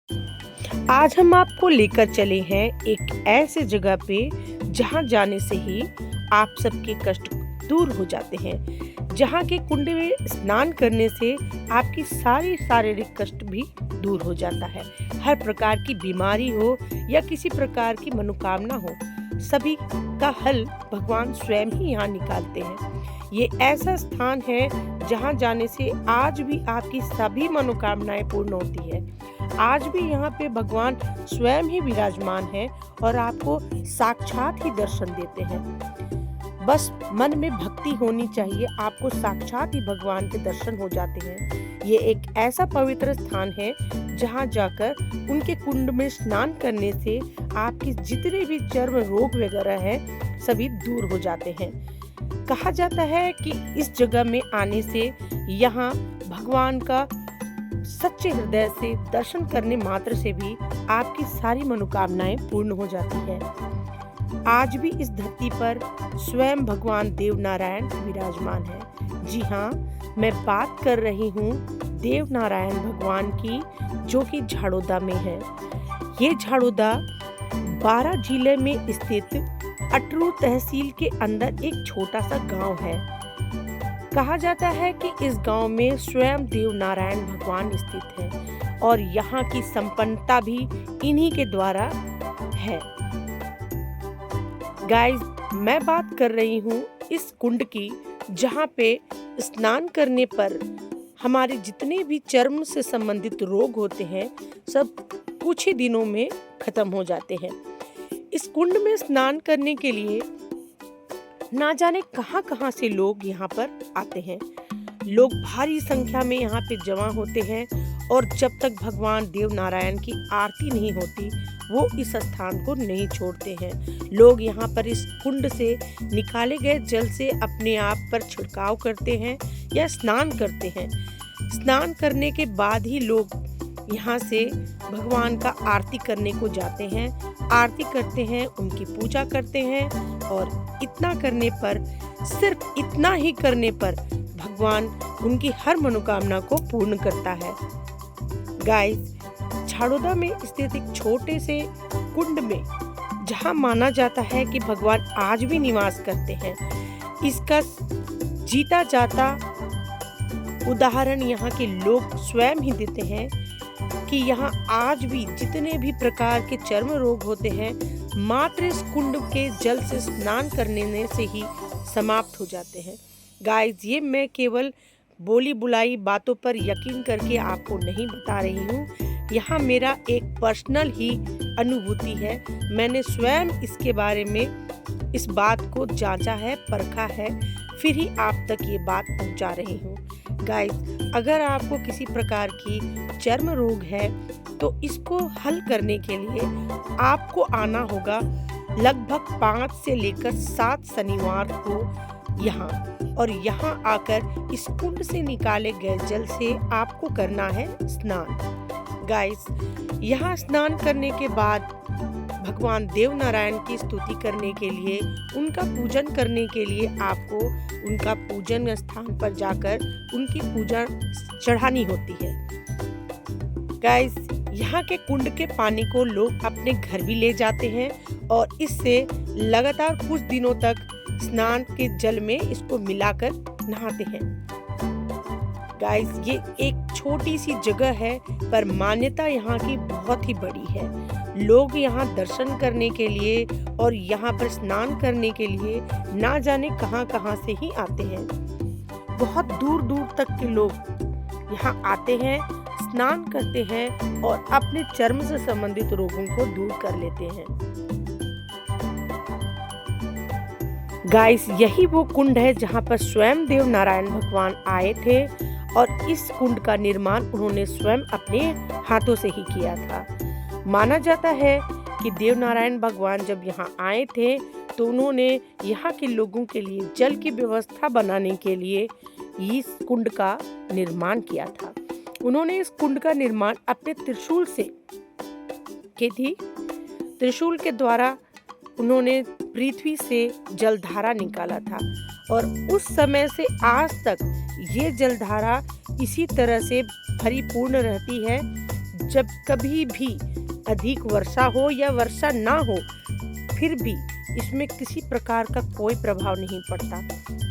आज हम आपको लेकर चले हैं एक ऐसे जगह पे जहाँ जाने से ही आप सबके कष्ट दूर हो जाते हैं। जहाँ के कुंड में स्नान करने से आपकी सारी शारीरिक कष्ट भी दूर हो जाता है। हर प्रकार की बीमारी हो या किसी प्रकार की मनोकामना हो, सभी का हल भगवान स्वयं ही यहाँ निकालते हैं। ये ऐसा स्थान है जहाँ जाने से आज भी आपकी सभी मनोकामनाएं पूर्ण होती है। आज भी यहाँ पे भगवान स्वयं ही विराजमान है और आपको साक्षात ही दर्शन देते हैं। बस मन में भक्ति होनी चाहिए, आपको साक्षात ही भगवान के दर्शन हो जाते हैं। ये एक ऐसा पवित्र स्थान है जहाँ जाकर उनके कुंड में स्नान करने से आपके जितने भी चर्म रोग वगैरह है सभी दूर हो जाते हैं। कहा जाता है कि इस जगह में आने से यहाँ भगवान का सच्चे हृदय से दर्शन करने मात्र से भी आपकी सारी मनोकामनाएं पूर्ण हो जाती है। आज भी इस धरती पर स्वयं भगवान देव नारायण विराजमान है। जी हाँ, मैं बात कर रही हूँ देव नारायण भगवान की, जो कि झाड़ोदा में है। ये झाड़ोदा 12 जिले में स्थित अटरू तहसील के अंदर एक छोटा सा गांव है। कहा जाता है कि इस गांव में स्वयं देव नारायण भगवान स्थित है और यहाँ की संपन्नता भी इन्हीं के द्वारा है। गाइस, मैं बात कर रही हूँ इस कुंड की, जहाँ पे स्नान करने पर हमारे जितने भी चर्म से संबंधित रोग होते हैं सब कुछ ही दिनों में खत्म हो जाते हैं। इस कुंड में स्नान करने के लिए ना जाने कहां से लोग यहाँ पर आते हैं। लोग भारी संख्या में यहाँ पे जमा होते हैं और जब तक भगवान देव नारायण की आरती नहीं होती वो इस स्थान को नहीं छोड़ते हैं। लोग यहाँ पर इस कुंड से निकाले गए जल से अपने आप पर छिड़काव करते हैं या स्नान करते हैं। स्नान करने के बाद ही लोग यहाँ से भगवान का आरती करने को जाते हैं, आरती करते हैं, उनकी पूजा करते हैं और इतना करने पर, सिर्फ इतना ही करने पर भगवान उनकी हर मनोकामना को पूर्ण करता है। गाइस, झाड़ोदा में स्थित एक छोटे से कुंड में जहाँ माना जाता है कि भगवान आज भी निवास करते हैं, इसका जीता जाता उदाहरण यहाँ के लोग स्वयं ही देते हैं कि यहाँ आज भी जितने भी प्रकार के चर्म रोग होते हैं मात्र इस कुंड के जल से स्नान करने से ही समाप्त हो जाते हैं। गाइस, ये मैं केवल बोली बुलाई बातों पर यकीन करके आपको नहीं बता रही हूँ। यहाँ मेरा एक पर्सनल ही अनुभूति है। मैंने स्वयं इसके बारे में इस बात को जांचा है, परखा है, फिर ही आप तक ये बात पहुँचा रही हूँ। गाइस, अगर आपको किसी प्रकार की चर्म रोग है तो इसको हल करने के लिए आपको आना होगा लगभग 5 से लेकर 7 शनिवार को यहाँ, और यहाँ आकर इस कुंड से निकाले गए जल से आपको करना है स्नान। गाइस, यहाँ स्नान करने के बाद भगवान देव नारायण की स्तुति करने के लिए, उनका पूजन करने के लिए आपको उनका पूजन स्थान पर जाकर उनकी पूजा चढ़ानी होती है। गाइस, यहाँ के कुंड के पानी को लोग अपने घर भी ले जाते हैं और इससे लगातार कुछ दिनों तक स्नान के जल में इसको मिलाकर नहाते हैं। गाइस, ये एक छोटी सी जगह है पर मान्यता यहाँ की बहुत ही बड़ी है। लोग यहाँ दर्शन करने के लिए और यहाँ पर स्नान करने के लिए ना जाने कहां से ही आते हैं। बहुत दूर दूर तक के लोग यहाँ आते हैं, स्नान करते हैं और अपने चर्म से संबंधित रोगों को दूर कर लेते हैं। गाइस, यही वो कुंड है जहाँ पर स्वयं देव नारायण भगवान आए थे और इस कुंड का निर्माण उन्होंने स्वयं अपने हाथों से ही किया था। माना जाता है कि देव नारायण भगवान जब यहाँ आए थे तो उन्होंने यहाँ के लोगों के लिए जल की व्यवस्था बनाने के लिए इस कुंड का निर्माण किया था। उन्होंने इस कुंड का निर्माण अपने त्रिशूल से की थी। त्रिशूल के द्वारा उन्होंने पृथ्वी से जलधारा निकाला था और उस समय से आज तक ये जलधारा इसी तरह से परिपूर्ण रहती है। जब कभी भी अधिक वर्षा हो या वर्षा ना हो, फिर भी इसमें किसी प्रकार का कोई प्रभाव नहीं पड़ता।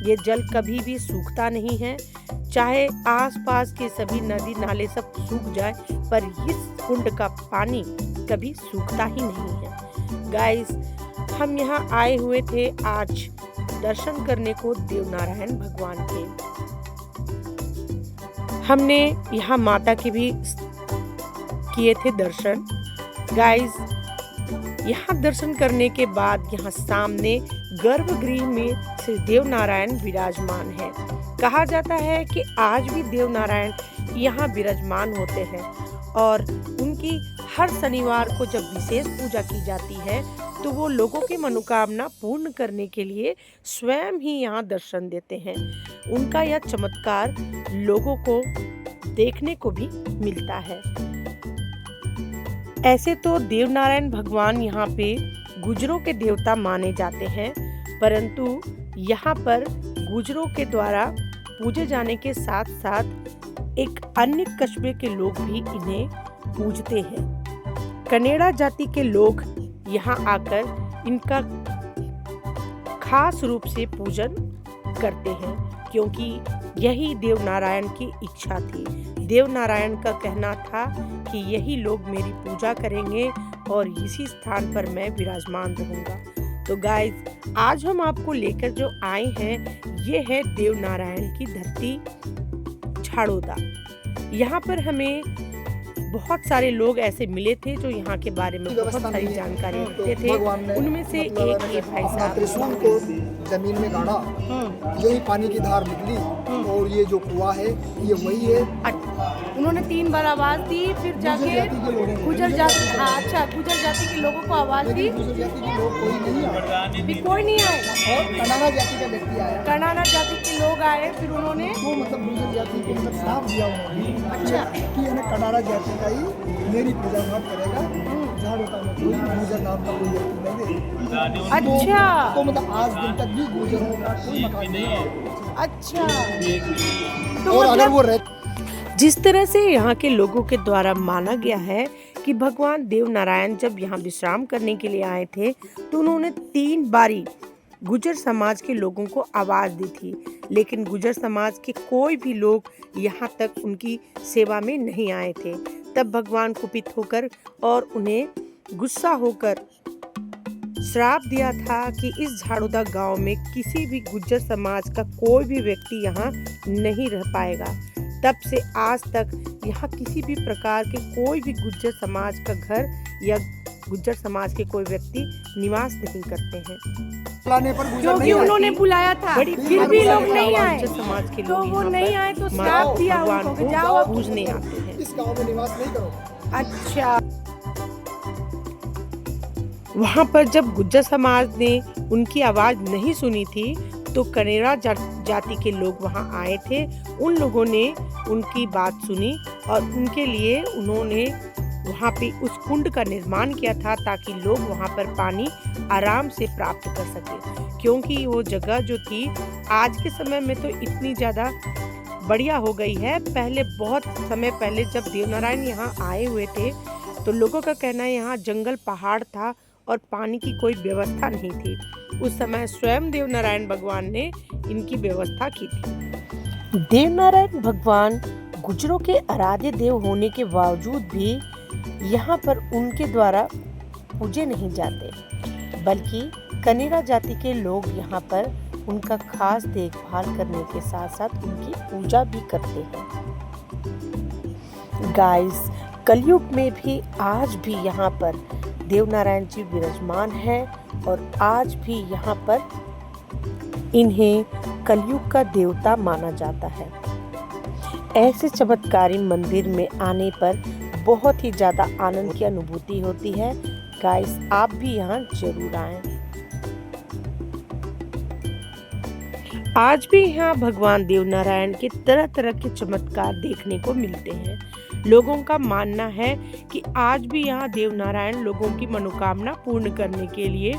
ये जल कभी भी सूखता नहीं है, चाहे आसपास के सभी नदी नाले सब सूख जाए, पर इस कुंड का पानी कभी सूखता ही नहीं है। गाइस, हम यहाँ आए हुए थे आज दर्शन करने को देवनारायण भगवान के। हमने यहाँ माता के भी किए थे दर्शन। गाइस, यहाँ दर्शन करने के बाद यहाँ सामने गर्भगृह में श्री देवनारायण विराजमान है। कहा जाता है कि आज भी देवनारायण यहाँ विराजमान होते हैं और उनकी हर शनिवार को जब विशेष पूजा की जाती है तो वो लोगों की मनोकामना पूर्ण करने के लिए स्वयं ही यहाँ दर्शन देते हैं। उनका यह चमत्कार लोगों को देखने को भी मिलता है। ऐसे तो देवनारायण भगवान यहाँ पे गुजरों के देवता माने जाते हैं, परंतु यहाँ पर गुजरों के द्वारा पूजे जाने के साथ साथ एक अन्य कस्बे के लोग भी इन्हें पूजते हैं। कनेड़ा जाति के लोग यहाँ आकर इनका खास रूप से पूजन करते हैं, क्योंकि यही देवनारायण की इच्छा थी। देवनारायण का कहना था कि यही लोग मेरी पूजा करेंगे और इसी स्थान पर मैं विराजमान रहूंगा। तो गाइस, आज हम आपको लेकर जो आए हैं ये है देवनारायण की धरती झाड़ोदा। यहाँ पर हमें बहुत सारे लोग ऐसे मिले थे जो यहाँ के बारे में बहुत सारी जानकारी रखते थे। उनमें से एक ये भाई साहब त्रिशूल को जमीन में गाड़ा, यही पानी की धार निकली और ये जो कुआं है ये वही है। उन्होंने 3 बार आवाज दी, फिर जाके गुजर जाति के लोगों को आवाज दी। गुजर जाति के लोग कोई नहीं आए, फिर कोई नहीं आया और कनाडा जाति का व्यक्ति आया। कनाडा जाति के लोग आए, फिर उन्होंने वो मतलब गुजर जाति को मतलब श्राप दिया उन्होंने। अच्छा, कि इन्हें कनाडा जाति का ही मेरी पूजा पाठ करेगा, झाड़ोदा में कोई गुजर नाम का कोई व्यक्ति नहीं है। अच्छा, तो मतलब आज दिन तक भी गुजरों का कोई मकान नहीं है। अच्छा, तो और अगर वो जिस तरह से यहाँ के लोगों के द्वारा माना गया है कि भगवान देवनारायण जब यहाँ विश्राम करने के लिए आए थे तो उन्होंने 3 बारी गुजर समाज के लोगों को आवाज दी थी, लेकिन गुजर समाज के कोई भी लोग यहाँ तक उनकी सेवा में नहीं आए थे। तब भगवान कुपित होकर और उन्हें गुस्सा होकर श्राप दिया था कि इस झाड़ोदा गांव में किसी भी गुज्जर समाज का कोई भी व्यक्ति यहाँ नहीं रह पाएगा। तब से आज तक यहाँ किसी भी प्रकार के कोई भी गुज्जर समाज का घर या गुज्जर समाज के कोई व्यक्ति निवास नहीं करते हैं। क्योंकि उन्होंने बुलाया था, फिर भी लोग नहीं आए, समाज के लोग तो वो नहीं आए तो श्राप दिया उनको कि जाओ अब पूजने आते हैं, इस गांव में निवास नहीं करो। अच्छा, वहाँ पर जब गुज्जर समाज ने उनकी आवाज नहीं सुनी थी तो कनेड़ा जाति के लोग वहाँ आए थे। उन लोगों ने उनकी बात सुनी और उनके लिए उन्होंने वहाँ पे उस कुंड का निर्माण किया था ताकि लोग वहाँ पर पानी आराम से प्राप्त कर सके। क्योंकि वो जगह जो थी आज के समय में तो इतनी ज़्यादा बढ़िया हो गई है। पहले बहुत समय पहले जब देवनारायण यहाँ आए हुए थे तो लोगों का कहना है यहाँ जंगल पहाड़ था और पानी की कोई व्यवस्था नहीं थी। उस समय स्वयं देवनारायण भगवान ने इनकी व्यवस्था की थी। देवनारायण भगवान गुजरों के आराध्य देव होने के बावजूद भी यहाँ पर उनके द्वारा पूजे नहीं जाते, बल्कि कनेड़ा जाति के लोग यहाँ पर उनका खास देखभाल करने के साथ साथ उनकी पूजा भी करते हैं। गाइस, कलयुग में भी आज भी यहाँ पर देवनारायण जी विराजमान है और आज भी यहाँ पर इन्हें कलयुग का देवता माना जाता है। ऐसे चमत्कारी मंदिर में आने पर बहुत ही ज़्यादा आनंद की अनुभूति होती है। गाइस, आप भी यहाँ जरूर आएं। आज भी यहाँ भगवान देवनारायण के तरह तरह के चमत्कार देखने को मिलते हैं। लोगों का मानना है कि आज भी यहाँ देवनारायण लोगों की मनोकामना पूर्ण करने के लिए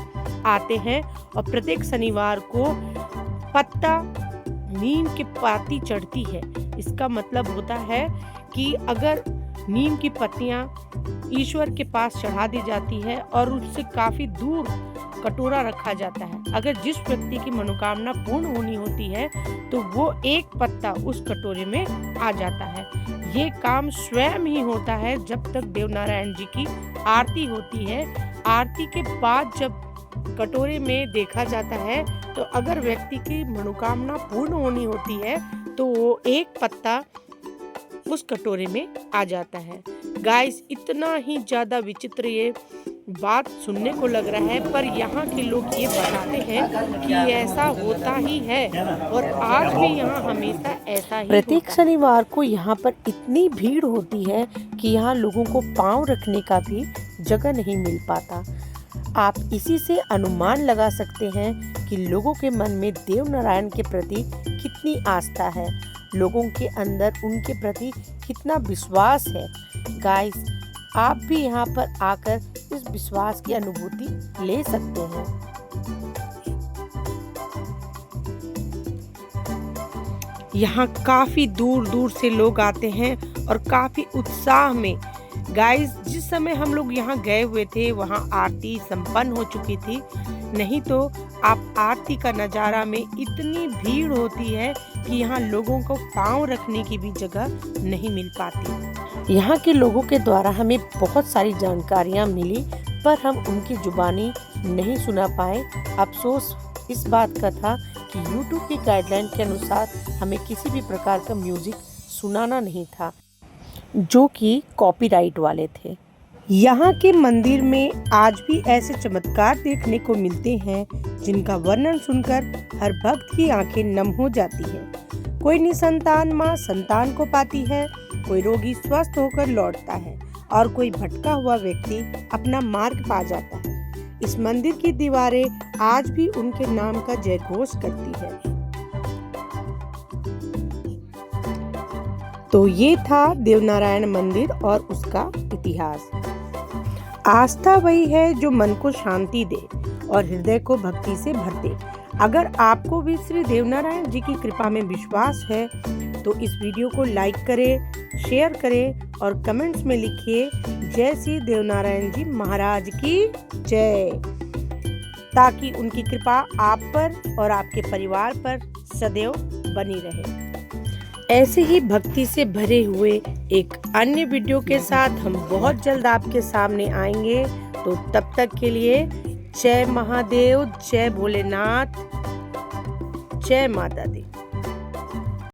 आते हैं और प्रत्येक शनिवार को पत्ता नीम के पाती चढ़ती है। इसका मतलब होता है कि अगर नीम की पत्तियां ईश्वर के पास चढ़ा दी जाती है और उससे काफी दूर कटोरा रखा जाता है। अगर जिस व्यक्ति की मनोकामना पूर्ण होनी होती है तो वो एक पत्ता उस कटोरे में आ जाता है। ये काम स्वयं ही होता है जब तक देवनारायण जी की आरती होती है। आरती के बाद जब कटोरे में देखा जाता है तो अगर व्यक्ति की मनोकामना पूर्ण होनी होती है तो वो एक पत्ता उस कटोरे में आ जाता है। गाइस, इतना ही ज्यादा विचित्र ये बात सुनने को लग रहा है, पर यहाँ के लोग ये बताते हैं कि ऐसा होता ही है और आज भी यहाँ हमेशा ऐसा ही प्रत्येक शनिवार को यहाँ पर इतनी भीड़ होती है कि यहाँ लोगों को पाँव रखने का भी जगह नहीं मिल पाता। आप इसी से अनुमान लगा सकते हैं कि लोगों के मन में देव नारायण के प्रति कितनी आस्था है, लोगों के अंदर उनके प्रति कितना विश्वास है। गाइस, आप भी यहाँ पर आकर इस विश्वास की अनुभूति ले सकते हैं। यहाँ काफी दूर दूर से लोग आते हैं और काफी उत्साह में। गाइस, जिस समय हम लोग यहाँ गए हुए थे वहाँ आरती संपन्न हो चुकी थी, नहीं तो आप आरती का नज़ारा में इतनी भीड़ होती है कि यहाँ लोगों को पाँव रखने की भी जगह नहीं मिल पाती। यहाँ के लोगों के द्वारा हमें बहुत सारी जानकारियाँ मिली, पर हम उनकी जुबानी नहीं सुना पाए। अफसोस इस बात का था कि YouTube की गाइडलाइन के अनुसार हमें किसी भी प्रकार का म्यूजिक सुनाना नहीं था, जो कि कॉपीराइट वाले थे। यहाँ के मंदिर में आज भी ऐसे चमत्कार देखने को मिलते हैं जिनका वर्णन सुनकर हर भक्त की आंखें नम हो जाती है। कोई निसंतान माँ संतान को पाती है, कोई रोगी स्वस्थ होकर लौटता है और कोई भटका हुआ व्यक्ति अपना मार्ग पा जाता है। इस मंदिर की दीवारें आज भी उनके नाम का जयघोष करती है। तो ये था देवनारायण मंदिर और उसका इतिहास। आस्था वही है जो मन को शांति दे और हृदय को भक्ति से भर दे। अगर आपको भी श्री देवनारायण जी की कृपा में विश्वास है तो इस वीडियो को लाइक करें, शेयर करें और कमेंट्स में लिखिए जय श्री देवनारायण जी महाराज की जय, ताकि उनकी कृपा आप पर और आपके परिवार पर सदैव बनी रहे। ऐसे ही भक्ति से भरे हुए एक अन्य वीडियो के साथ हम बहुत जल्द आपके सामने आएंगे। तो तब तक के लिए जय महादेव, जय भोलेनाथ, जय माता दी।